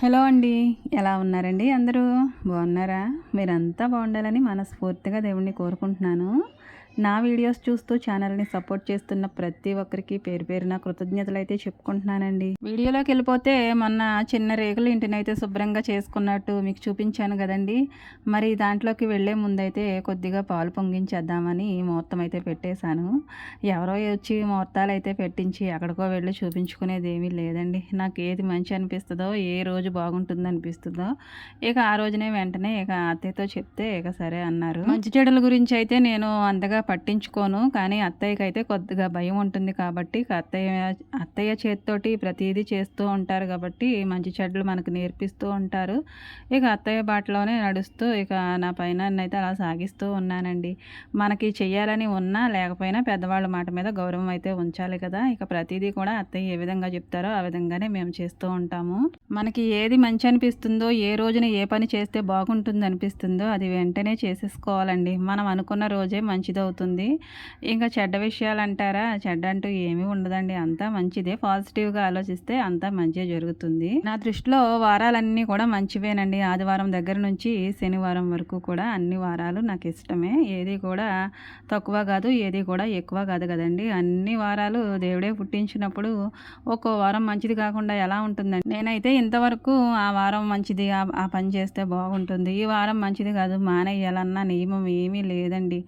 Hello అండి. ఎలా ఉన్నారండి అందరూ? బాగున్నారా? మీరంతా బాగుండాలని మనస్ఫూర్తిగా దేవుడిని కోరుకుంటున్నాను. నా వీడియోస్ చూస్తూ ఛానల్‌ని సపోర్ట్ చేస్తున్న ప్రతి ఒక్కరికి పేరు పేరున కృతజ్ఞతలైతే చెప్పుకుంటున్నానండి. వీడియోలోకెళ్ళిపోతే మొన్న చిన్న రేకుల ఇంటినైతే శుభ్రంగా చేసుకున్నట్టు మీకు చూపించాను గదండీ! మరి దాంట్లోకి వెళ్ళే ముందైతే కొద్దిగా పాలు పొంగించేద్దామని ముహూర్తం అయితే పెట్టేశాను. ఎవరో వచ్చి ముహూర్తాలైతే పెట్టించి ఎక్కడికో వెళ్ళి చూపించుకునేదేమీ లేదండి. నాకేది మంచి అనిపిస్తదో, ఏ రోజు బాగుంటుందనిపిస్తదో ఇక ఆ రోజునే వెంటనే ఇక అత్తయ్యతో చెప్తే ఇక సరే అన్నారు. మంచి చెడుల గురించి అయితే నేను అంతగా పట్టించుకోను. కానీ అత్తయ్యకైతే కొద్దిగా భయం ఉంటుంది కాబట్టి ఇక అత్తయ్య చేత్తోటి ప్రతీదీ చేస్తూ ఉంటారు కాబట్టి మంచి చెడ్డలు మనకు నేర్పిస్తూ ఉంటారు. ఇక అత్తయ్య బాటలోనే నడుస్తూ ఇక నా పయనాన్నయితే అలా సాగిస్తూ ఉన్నానండి. మనకి చెయ్యాలని ఉన్నా లేకపోయినా పెద్దవాళ్ళ మాట మీద గౌరవం అయితే ఉంచాలి కదా! ఇక ప్రతీదీ కూడా అత్తయ్య ఏ విధంగా చెప్తారో ఆ విధంగానే మేము చేస్తూ ఉంటాము. మనకి ఏది మంచి అనిపిస్తుందో, ఏ రోజున ఏ పని చేస్తే బాగుంటుంది అనిపిస్తుందో అది వెంటనే చేసేసుకోవాలండి. మనం అనుకున్న రోజే మంచిదవుతుంది. ఇంకా చెడ్డ విషయాలంటారా? చెడ్డ అంటూ ఏమీ ఉండదండి. అంతా మంచిదే. పాజిటివ్‌గా ఆలోచిస్తే అంతా మంచే జరుగుతుంది. నా దృష్టిలో వారాలన్నీ కూడా మంచివేనండి. ఆదివారం దగ్గర నుంచి శనివారం వరకు కూడా అన్ని వారాలు నాకిష్టమే. ఏది కూడా తక్కువ కాదు, ఏది కూడా ఎక్కువ కాదు కదండీ! అన్ని వారాలు దేవుడే పుట్టించినప్పుడు ఒక్కో వారం మంచిది కాకుండా ఎలా ఉంటుందండి? నేనైతే ఇంతవరకు ఆ వారం మంచిది, ఆ పని చేస్తే బాగుంటుంది, ఈ వారం మంచిది కాదు మానేయాలన్న నియమం ఏమీ లేదండి.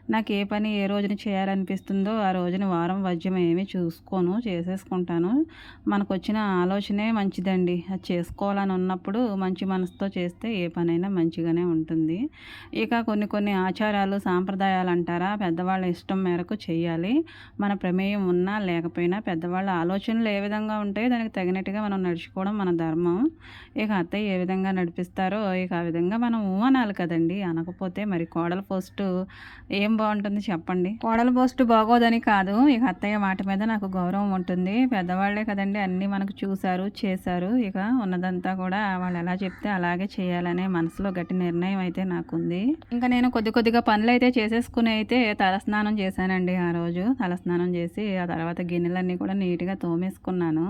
నాకు ఏ పని ఏ రోజున చేయాలనిపిస్తుందో ఆ రోజున వారం వజ్యం ఏమీ చూసుకోను, చేసేసుకుంటాను. మనకొచ్చిన ఆలోచనే మంచిదండి. అది చేసుకోవాలని ఉన్నప్పుడు మంచి మనసుతో చేస్తే ఏ పనైనా మంచిగానే ఉంటుంది. ఇక కొన్ని కొన్ని ఆచారాలు, సాంప్రదాయాలు అంటారా పెద్దవాళ్ళ ఇష్టం మేరకు చేయాలి. మన ప్రమేయం ఉన్నా లేకపోయినా పెద్దవాళ్ళ ఆలోచనలు ఏ విధంగా ఉంటాయో దానికి తగినట్టుగా మనం నడుచుకోవడం మన ధర్మం. ఇక అత్తయ్య ఏ విధంగా నడిపిస్తారో ఇక ఆ విధంగా మనం అనాలి కదండీ! అనకపోతే మరి కోడలు పోస్టు ఏం బావుంటుంది చెప్పండి. కోడలు పోస్ట్ బాగోదని కాదు. ఇక అత్తయ్య మాట మీద నాకు గౌరవం ఉంటుంది. పెద్దవాళ్ళే కదండీ అన్నీ మనకు చూసారు, చేశారు. ఇక ఉన్నదంతా కూడా వాళ్ళు ఎలా చెప్తే అలాగే చేయాలనే మనసులో గట్టి నిర్ణయం అయితే నాకుంది. ఇంకా నేను కొద్ది కొద్దిగా పనులైతే చేసేసుకుని అయితే తలస్నానం చేశానండి ఆ రోజు. తలస్నానం చేసి ఆ తర్వాత గిన్నెలన్నీ కూడా నీట్‌గా తోమేసుకున్నాను.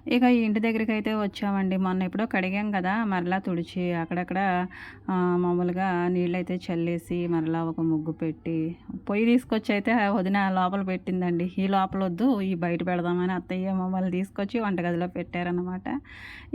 ఇక ఈ ఇంటి దగ్గరికైతే వచ్చామండి. మొన్న ఎప్పుడో కడిగాం కదా! మరలా తుడిచి అక్కడక్కడ మామూలుగా నీళ్ళైతే చల్లేసి మరలా ఒక ముగ్గు పెట్టి పొయ్యి తీసుకొచ్చి అయితే వదిన లోపల పెట్టిందండి. ఈ లోపలొద్దు ఈ బయట పెడదామని అత్తయ్య మమ్మల్ని తీసుకొచ్చి వంటగదిలో పెట్టారనమాట.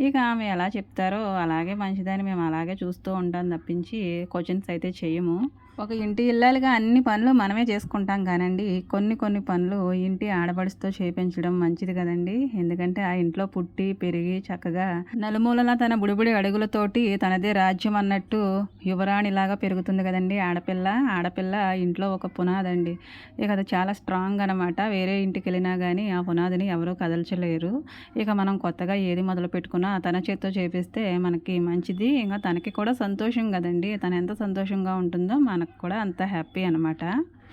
ఇక ఆమె ఎలా చెప్తారో అలాగే మంచిదని మేము అలాగే చూస్తూ ఉంటాం తప్పించి క్వెషన్స్ అయితే చెయ్యము. ఒక ఇంటి ఇల్లాలుగా అన్ని పనులు మనమే చేసుకుంటాం కానండి కొన్ని కొన్ని పనులు ఇంటి ఆడపడుచుతో చేపించడం మంచిది కదండి. ఎందుకంటే ఆ ఇంట్లో పుట్టి పెరిగి చక్కగా నలుమూలలా తన బుడిబుడి అడుగులతోటి తనదే రాజ్యం అన్నట్టు యువరాణిలాగా పెరుగుతుంది కదండి ఆడపిల్ల. ఆడపిల్ల ఇంట్లో ఒక పునాదండి. ఇక అది చాలా స్ట్రాంగ్ అనమాట. వేరే ఇంటికి వెళ్ళినా కానీ ఆ పునాదిని ఎవరూ కదల్చలేరు. ఇక మనం కొత్తగా ఏది మొదలు పెట్టుకున్నా తన చేత్తో చేపిస్తే మనకి మంచిది. ఇంకా తనకి కూడా సంతోషం కదండి. తను ఎంత సంతోషంగా ఉంటుందో మనకు కూడా అంత హ్యాపీ అనమాట.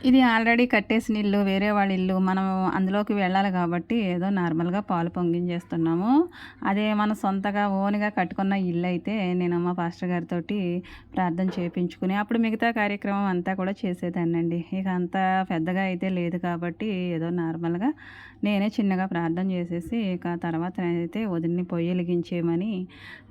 ఇది ఆల్రెడీ కట్టేసిన ఇల్లు, వేరే వాళ్ళ ఇల్లు. మనం అందులోకి వెళ్ళాలి కాబట్టి ఏదో నార్మల్‌గా పాలు పొంగించేస్తున్నాము. అదే మన సొంతగా ఓన్‌గా కట్టుకున్న ఇల్లయితే నేను మా పాస్టర్ గారితోటి ప్రార్థన చేపించుకుని అప్పుడు మిగతా కార్యక్రమం అంతా కూడా చేసేదాన్నండి. ఇక అంత పెద్దగా అయితే లేదు కాబట్టి ఏదో నార్మల్‌గా నేనే చిన్నగా ప్రార్థన చేసేసి ఇక తర్వాత అయితే వదినని పొయ్యి వెలిగించేయమని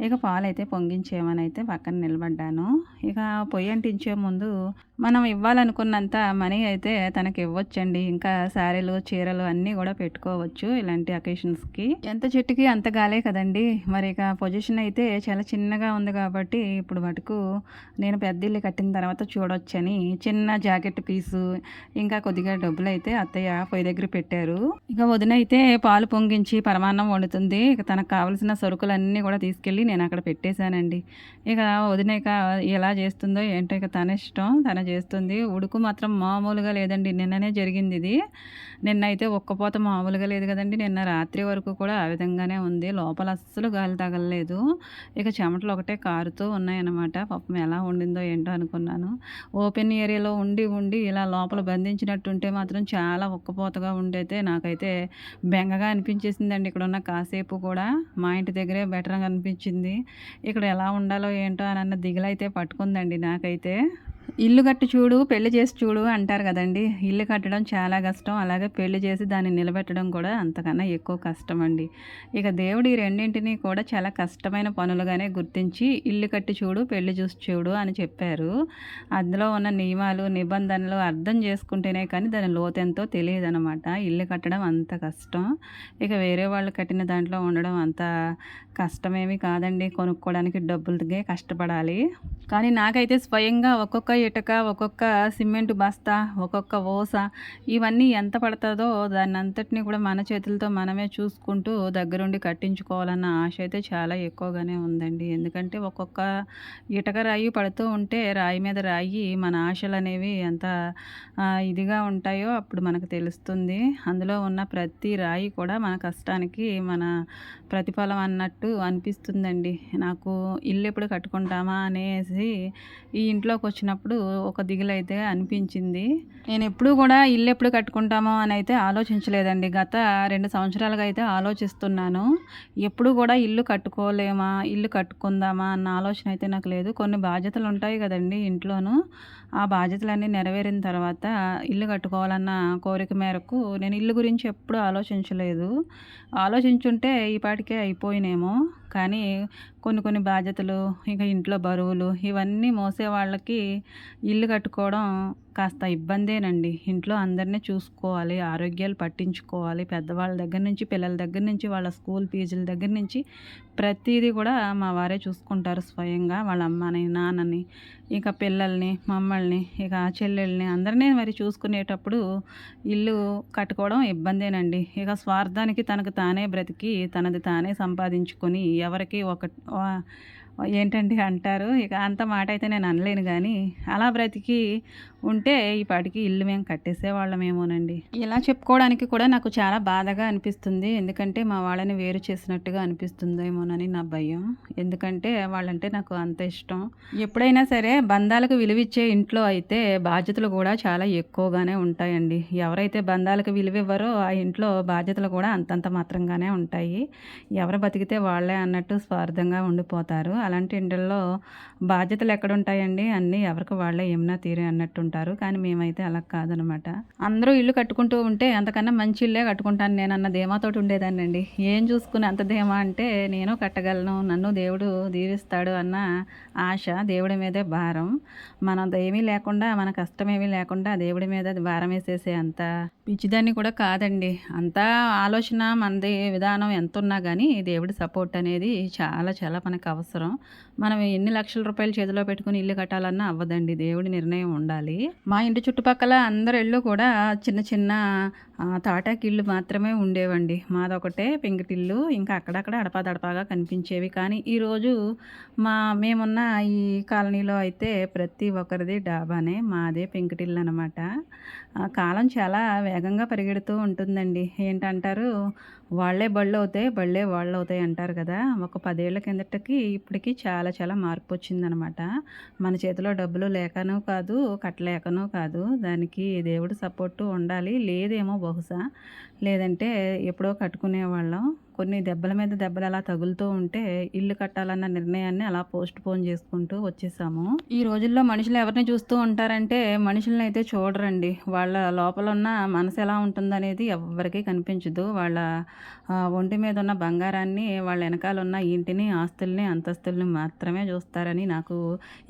ఇక పాలైతే పొంగించేయమని అయితే పక్కన నిలబడ్డాను. ఇక పొయ్యి అంటించే ముందు మనం ఇవ్వాలనుకున్నంత మనీ అయితే తనకి ఇవ్వొచ్చండి. ఇంకా శారీలు, చీరలు అన్నీ కూడా పెట్టుకోవచ్చు ఇలాంటి అకేషన్స్‌కి. ఎంత చెట్టుకి అంత గాలే కదండీ! మరి ఇక పొజిషన్ అయితే చాలా చిన్నగా ఉంది కాబట్టి ఇప్పుడు మటుకు నేను పెద్ద ఇల్లు కట్టిన తర్వాత చూడొచ్చని చిన్న జాకెట్ పీసు, ఇంకా కొద్దిగా డబ్బులైతే అత్తయ్య పొయ్యి దగ్గర పెట్టారు. ఇక వదిన అయితే పాలు పొంగించి పరమాన్నం వండుతుంది. ఇక తనకు కావాల్సిన సరుకులన్నీ కూడా తీసుకెళ్ళి నేను అక్కడ పెట్టేశానండి. ఇక వదిన ఇక ఎలా చేస్తుందో ఏంటో ఇక తన ఇష్టం. తను చేస్తుంది. ఉడుకు మాత్రం మామూలుగా లేదండి. నిన్ననే జరిగింది ఇది. నిన్నైతే ఒక్కపోత మామూలుగా లేదు కదండీ. నిన్న రాత్రి వరకు కూడా ఆ విధంగానే ఉంది. లోపల అస్సలు గాలి తగలలేదు. ఇక చెమటలు ఒకటే కారుతూ ఉన్నాయన్నమాట. పాపం ఎలా వండిందో ఏంటో అనుకున్నాను. ఓపెన్ ఏరియాలో ఉండి ఉండి ఇలా లోపల బంధించినట్టుంటే మాత్రం చాలా ఉక్కపోతగా ఉండైతే నాకైతే బెంగగా అనిపించేసిందండి. ఇక్కడున్న కాసేపు కూడా మా ఇంటి దగ్గరే బెటర్‌గా అనిపించింది. ఇక్కడ ఎలా ఉండాలో ఏంటో అనన్న దిగులైతే పట్టుకుందండి నాకైతే. ఇల్లు కట్టి చూడు, పెళ్లి చేసి చూడు అంటారు కదండీ! ఇల్లు కట్టడం చాలా కష్టం. అలాగే పెళ్లి చేసి దాన్ని నిలబెట్టడం కూడా అంతకన్నా ఎక్కువ కష్టమండి. ఇక దేవుడు ఈ రెండింటిని కూడా చాలా కష్టమైన పనులుగానే గుర్తించి ఇల్లు కట్టి చూడు, పెళ్లి చూసి చూడు అని చెప్పారు. అందులో ఉన్న నియమాలు, నిబంధనలు అర్థం చేసుకుంటేనే కానీ దాని లోతెంతో తెలియదనమాట. ఇల్లు కట్టడం అంత కష్టం. ఇక వేరే వాళ్ళు కట్టిన దాంట్లో ఉండడం అంత కష్టమేమి కాదండి. కొనుక్కోవడానికి డబ్బులకే కష్టపడాలి. కానీ నాకైతే స్వయంగా ఒక్కొక్క ఇటుక, ఒక్కొక్క సిమెంటు బస్తా, ఒక్కొక్క ఊస ఇవన్నీ ఎంత పడతదో దాన్నంతటిని కూడా మన చేతులతో మనమే చూసుకుంటూ దగ్గరుండి కట్టించుకోవాలన్న ఆశ అయితే చాలా ఎక్కువగానే ఉందండి. ఎందుకంటే ఒక్కొక్క ఇటుక రాయి పడుతూ ఉంటే రాయి మీద రాయి మన ఆశలనేవి ఎంత ఇదిగా ఉంటాయో అప్పుడు మనకు తెలుస్తుంది. అందులో ఉన్న ప్రతి రాయి కూడా మన కష్టానికి మన ప్రతిఫలం అన్నట్టు అనిపిస్తుందండి. నాకు ఇల్లెప్పుడు కట్టుకుంటామా అనేసి ఈ ఇంట్లోకొచ్చినప్పుడు ఒక దిగులైతే అనిపించింది. నేనెప్పుడూ కూడా ఇల్లెప్పుడు కట్టుకుంటామో అనైతే ఆలోచించలేదండి. గత 2 సంవత్సరాలుగా అయితే ఆలోచిస్తున్నాను. ఎప్పుడూ కూడా ఇల్లు కట్టుకోలేమా? ఇల్లు కట్టుకుందామా? అన్న ఆలోచన అయితే నాకు లేదు. కొన్ని బాధ్యతలుంటాయి గదండీ ఇంట్లోనూ. ఆ బాధ్యతలన్నీ నెరవేరిన తర్వాత ఇల్లు కట్టుకోవాలన్న కోరిక మేరకు నేను ఇల్లు గురించి ఎప్పుడూ ఆలోచించలేదు. ఆలోచించుంటే ఈ పాటికే అయిపోయినేమో. కానీ కొన్ని కొన్ని బాధ్యతలు, ఇక ఇంట్లో బరువులు ఇవన్నీ మోసే వాళ్ళకి ఇల్లు కట్టుకోవడం కాస్త ఇబ్బందేనండి. ఇంట్లో అందరిని చూసుకోవాలి, ఆరోగ్యాలు పట్టించుకోవాలి. పెద్దవాళ్ళ దగ్గర నుంచి, పిల్లల దగ్గర నుంచి, వాళ్ళ స్కూల్ ఫీజుల దగ్గర నుంచి ప్రతీది కూడా మా వారే చూసుకుంటారు స్వయంగా. వాళ్ళ అమ్మని, నాన్నని, ఇక పిల్లల్ని, మమ్మల్ని, ఇక చెల్లెల్ని అందరినీ మరి చూసుకునేటప్పుడు ఇల్లు కట్టుకోవడం ఇబ్బందేనండి. ఇక స్వార్థానికి తనకు తానే బ్రతికి, తనది తానే సంపాదించుకొని ఎవరికి ఏంటండి అంటారు. ఇక అంత మాట అయితే నేను అనలేను గానీ, అలా బ్రతికి ఉంటే ఈ పాటికి ఇల్లు మేము కట్టేసేవాళ్ళమేమోనండి. ఇలా చెప్పుకోవడానికి కూడా నాకు చాలా బాధగా అనిపిస్తుంది. ఎందుకంటే మా వాళ్ళని వేరు చేసినట్టుగా అనిపిస్తుందేమోనని నా భయం. ఎందుకంటే వాళ్ళంటే నాకు అంత ఇష్టం. ఎప్పుడైనా సరే బంధాలకు విలువిచ్చే ఇంట్లో అయితే బాధ్యతలు కూడా చాలా ఎక్కువగానే ఉంటాయండి. ఎవరైతే బంధాలకు విలువివ్వరో ఆ ఇంట్లో బాధ్యతలు కూడా అంతంత మాత్రంగానే ఉంటాయి. ఎవరు బతికితే వాళ్ళే అన్నట్టు స్వార్థంగా ఉండిపోతారు. అలాంటి ఇండ్లల్లో బాధ్యతలు ఎక్కడుంటాయండి? అన్నీ ఎవరికి వాళ్ళే యమునా తీరే అన్నట్టుంటారు. కానీ మేమైతే అలా కాదనమాట. అందరూ ఇల్లు కట్టుకుంటూ ఉంటే అంతకన్నా మంచి ఇల్లే కట్టుకుంటాను నేనన్న ధీమాతోటి ఉండేదాన్నండి. ఏం చూసుకుని అంత ధీమా అంటే నేను కట్టగలను, నన్ను దేవుడు దీవిస్తాడు అన్న ఆశ, దేవుడి మీదే భారం. మనదేమీ లేకుండా, మన కష్టమేమీ లేకుండా దేవుడి మీద భారం వేసేసే అంత పిచ్చిదాన్ని కూడా కాదండి. అంతా ఆలోచన మనది విధానం ఎంతున్నా గానీ దేవుడి సపోర్ట్ అనేది చాలా చాలా మనకు అవసరం. మనం ఎన్ని లక్షల రూపాయలు చేతిలో పెట్టుకొని ఇల్లు కట్టాలన్నా అవ్వదండి. దేవుడి నిర్ణయం ఉండాలి. మా ఇంటి చుట్టుపక్కల అందరి ఇళ్ళు కూడా చిన్న చిన్న తాటాకిళ్ళు మాత్రమే ఉండేవండి. మాదొకటే పెంకుటిల్లు. ఇంకా అక్కడక్కడ అడపాదడపాగా కనిపించేవి. కానీ ఈరోజు మేమున్న ఈ కాలనీలో అయితే ప్రతి ఒక్కరిది డాబానే. మాదే పెంకుటిల్లు అనమాట. కాలం చాలా వేగంగా పరిగెడుతూ ఉంటుందండి. ఏంటంటారు, వాళ్ళే బళ్ళవుతాయి, బళ్ళే వాళ్ళవుతాయి అంటారు కదా! ఒక 10 ఏళ్ల కిందటకి ఇప్పటికి చాలా చాలా మార్పొచ్చిందనమాట. మన చేతిలో డబ్బులు లేకనూ కాదు, కట్టలేకనూ కాదు. దానికి దేవుడి సపోర్టు ఉండాలి. లేదేమో బహుశా. లేదంటే ఎప్పుడో కట్టుకునేవాళ్ళం. కొన్ని దెబ్బల మీద దెబ్బలు అలా తగులుతూ ఉంటే ఇల్లు కట్టాలన్న నిర్ణయాన్ని అలా పోస్ట్‌పోన్ చేసుకుంటూ వచ్చేసాము. ఈ రోజుల్లో మనుషులు ఎవరిని చూస్తూ ఉంటారంటే మనుషులనైతే చూడరండి. వాళ్ళ లోపలున్న మనసు ఎలా ఉంటుందనేది ఎవ్వరికీ కనిపించదు. వాళ్ళ ఒంటి మీద ఉన్న బంగారాన్ని, వాళ్ళ ఎనకాలున్న ఇంటిని, ఆస్తుల్ని, అంతస్తుల్ని మాత్రమే చూస్తారని నాకు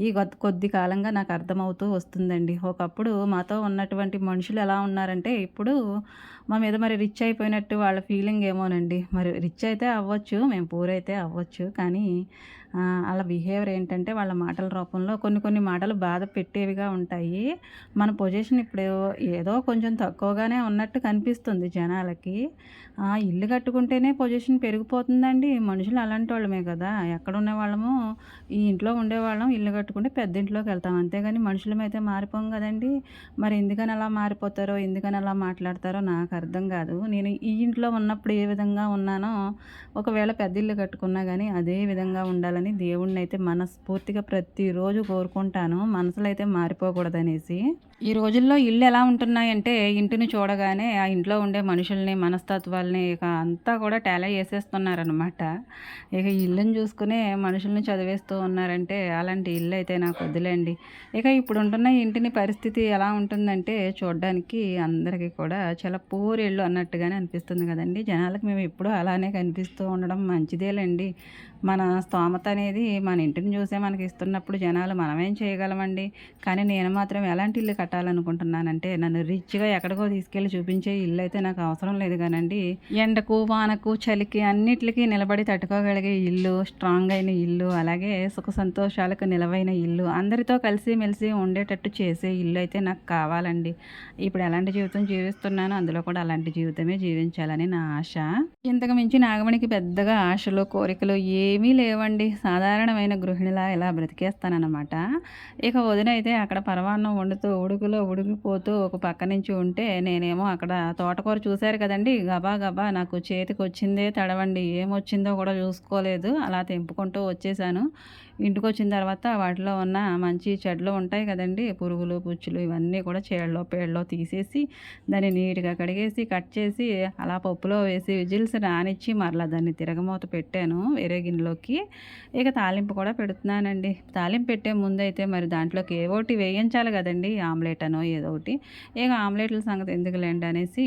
ఈ కొద్ది కాలంగా నాకు అర్థమవుతూ వస్తుందండి. ఒకప్పుడు మాతో ఉన్నటువంటి మనుషులు ఎలా ఉన్నారంటే ఇప్పుడు మా మీద మరి రిచ్ అయిపోయినట్టు వాళ్ళ ఫీలింగ్ ఏమోనండి. మరి రిచ్ అయితే అవ్వచ్చు, మేము పూర్ అయితే అవ్వచ్చు. కానీ ఆళ్ళ బిహేవియర్ ఏంటంటే వాళ్ళ మాటల రూపంలో కొన్ని కొన్ని మాటలు బాధ పెట్టేవిగా ఉంటాయి. మన పొజిషన్ ఇప్పుడు ఏదో కొంచెం తక్కువగానే ఉన్నట్టు కనిపిస్తుంది జనాలకి. ఇల్లు కట్టుకుంటేనే పొజిషన్ పెరిగిపోతుందండి. మనుషులు అలాంటోళ్ళమే కదా! ఎక్కడున్న వాళ్ళము ఈ ఇంట్లో ఉండేవాళ్ళం ఇల్లు కట్టుకుంటే పెద్ద ఇంట్లోకెళ్తాం. అంతేగాని మనుషులమైతే మారిపోం గదండీ! మరి ఎందుకని అలా మారిపోతారో, ఎందుకని అలా మాట్లాడతారో నాకు అర్థం కాదు. నేను ఈ ఇంట్లో ఉన్నప్పుడు ఏ విధంగా ఉన్నానో ఒకవేళ పెద్ద ఇల్లు కట్టుకున్నా గానీ అదే విధంగా ఉండాలని దేవుడినైతే మనస్ఫూర్తిగా ప్రతిరోజు కోరుకుంటాను. మనసులో అయితే మారిపోకూడదనేసి. ఈ రోజుల్లో ఇళ్ళు ఎలా ఉంటున్నాయంటే, ఇంటిని చూడగానే ఆ ఇంట్లో ఉండే మనుషుల్ని, మనస్తత్వాల్ని ఇక అంతా కూడా టాలీ చేసేస్తున్నారనమాట. ఇక ఇల్లుని చూసుకునే మనుషుల్ని చదివేస్తూ ఉన్నారంటే, అలాంటి ఇల్లయితే నాకొద్దులేండి. ఇక ఇప్పుడుంటున్న ఇంటిని పరిస్థితి ఎలా ఉంటుందంటే, చూడ్డానికి అందరికీ కూడా చాలా పూర్ ఇల్లు అన్నట్టుగానే అనిపిస్తుంది కదండీ! జనాలకి మేము ఎప్పుడూ అలానే కనిపిస్తూ ఉండడం మంచిదేలెండి. మన స్తోమత అనేది మన ఇంటిని చూసే మనకిస్తున్నప్పుడు జనాలు మనమేం చేయగలమండి? కానీ నేను మాత్రం ఎలాంటి ఇల్లు కట్టాలనుకుంటున్నానంటే, నన్ను రిచ్‌గా ఎక్కడికో తీసుకెళ్ళి చూపించే ఇల్లయితే నాకు అవసరం లేదు గానండి. ఎండకు, వానకు, చలికి అన్నిట్లికి నిలబడి తట్టుకోగలిగే ఇల్లు, స్ట్రాంగ్ అయిన ఇల్లు, అలాగే సుఖ సంతోషాలకు నిలవైన ఇల్లు, అందరితో కలిసిమెలిసి ఉండేటట్టు చేసే ఇల్లయితే నాకు కావాలండి. ఇప్పుడు ఎలాంటి జీవితం జీవిస్తున్నానో అందులో కూడా అలాంటి జీవితమే జీవించాలని నా ఆశ. ఇంతకు మించి నాగమణికి పెద్దగా ఆశలు, కోరికలు ఏమీ లేవండి. సాధారణమైన గృహిణిలా ఇలా బ్రతికేస్తాననమాట. ఇక వదినైతే అక్కడ పరమాన్నం వండుతూ ఉడుకులో ఉడికిపోతూ ఒక పక్క నుంచి ఉంటే, నేనేమో అక్కడ తోటకూర చూశారు కదండీ! గబా గబా నాకు చేతికొచ్చిందే తడవండి. ఏమొచ్చిందో కూడా చూసుకోలేదు. అలా తెంపుకుంటూ వచ్చేసాను. ఇంటికొచ్చిన తర్వాత వాటిలో ఉన్న మంచి చెడ్లు ఉంటాయి కదండీ! పురుగులు, పుచ్చులు ఇవన్నీ కూడా చేడలో, పేడలో తీసేసి దాన్ని నీట్‌గా కడిగేసి, కట్ చేసి అలా పప్పులో వేసి విజిల్స్ రానిచ్చి మరలా దాన్ని తిరగమూత పెట్టాను వేరే గిన్నెలోకి. ఇక తాలింపు కూడా పెడుతున్నానండి. తాలింపు పెట్టే ముందైతే మరి దాంట్లోకి ఏవోటి వేయించాలి కదండీ! ఆమ్లెట్ అనో ఏదో ఒకటి. ఇక ఆమ్లెట్ల సంగతి ఎందుకులెండి అనేసి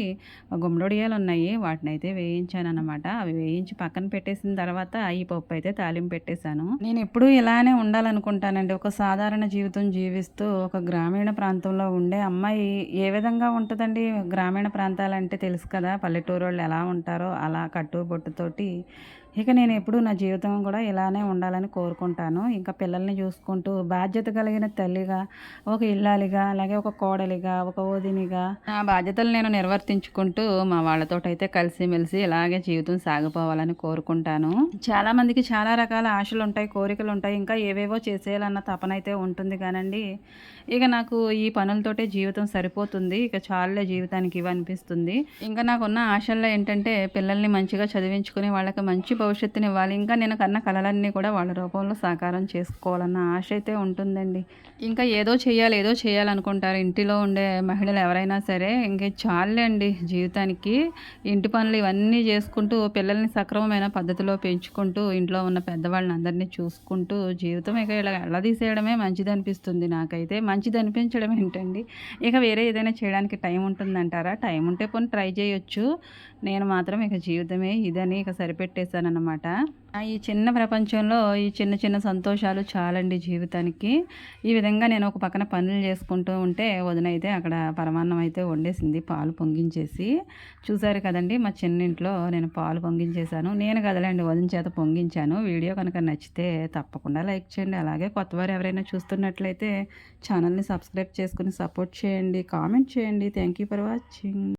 గుమ్మడొడియాలున్నాయి. వాటినైతే వేయించాననమాట. అవి వేయించి పక్కన పెట్టేసిన తర్వాత ఈ పప్పయితే తాలింపు పెట్టేశాను. నేనెప్పుడూ ఇలానే ఉండాలనుకుంటానండి. ఒక సాధారణ జీవితం జీవిస్తూ ఒక గ్రామీణ ప్రాంతంలో ఉండే అమ్మాయి ఏ విధంగా ఉంటదండి? గ్రామీణ ప్రాంతాలంటే తెలుసు కదా! పల్లెటూరోళ్ళు ఎలా ఉంటారో అలా కట్టుబొట్టుతోటి ఇక నేనెప్పుడూ నా జీవితం కూడా ఇలానే ఉండాలని కోరుకుంటాను. ఇంకా పిల్లల్ని చూసుకుంటూ బాధ్యత కలిగిన తల్లిగా, ఒక ఇల్లాలిగా, అలాగే ఒక కోడలిగా, ఒక వదినిగా నా బాధ్యతలు నేను నిర్వర్తించుకుంటూ మా వాళ్ళతోటైతే కలిసిమెలిసి ఇలాగే జీవితం సాగిపోవాలని కోరుకుంటాను. చాలామందికి చాలా రకాల ఆశలుంటాయి, కోరికలుంటాయి. ఇంకా ఏవేవో చేసేయాలన్న తపనైతే ఉంటుంది గానండి, ఇక నాకు ఈ పనులతోటే జీవితం సరిపోతుంది. ఇక చాలులే జీవితానికి ఇవనిపిస్తుంది. ఇంకా నాకున్న ఆశల్లో ఏంటంటే పిల్లల్ని మంచిగా చదివించుకొని వాళ్ళకి మంచి భవిష్యత్తునివ్వాలి. ఇంకా నేను కన్న కలలన్నీ కూడా వాళ్ళ రూపంలో సాకారం చేసుకోవాలన్న ఆశ అయితే ఉంటుందండి. ఇంకా ఏదో చేయాలి, ఏదో చేయాలనుకుంటారు ఇంటిలో ఉండే మహిళలు ఎవరైనా సరే. ఇంక చాలులే అండి జీవితానికి. ఇంటి పనులు ఇవన్నీ చేసుకుంటూ, పిల్లల్ని సక్రమమైన పద్ధతిలో పెంచుకుంటూ, ఇంట్లో ఉన్న పెద్దవాళ్ళని అందరినీ చూసుకుంటూ, జీవితం ఇక ఇలా ఎల్లదీసేయడమే మంచిదనిపిస్తుంది నాకైతే. మంచిదనిపించడం ఏంటండి, ఇక వేరే ఏదైనా చేయడానికి టైం ఉంటుందంటారా? టైం ఉంటే పోనీ ట్రై చేయొచ్చు. నేను మాత్రం ఇక జీవితమే ఇదని ఇక సరిపెట్టేశాననమాట. ఈ చిన్న ప్రపంచంలో ఈ చిన్న చిన్న సంతోషాలు చాలండి జీవితానికి. ఈ విధంగా నేను ఒక పక్కన పనులు చేసుకుంటూ ఉంటే వదినైతే అక్కడ పరమాన్నం అయితే వండేసింది పాలు పొంగించేసి. చూసారు కదండీ మా చిన్నింట్లో నేను పాలు పొంగించేశాను. నేను కదలండి వదిన చేత పొంగించాను. వీడియో కనుక నచ్చితే తప్పకుండా లైక్ చేయండి. అలాగే కొత్తవారు ఎవరైనా చూస్తున్నట్లయితే ఛానల్ని సబ్స్క్రైబ్ చేసుకుని సపోర్ట్ చేయండి. కామెంట్ చేయండి. Thank you for watching.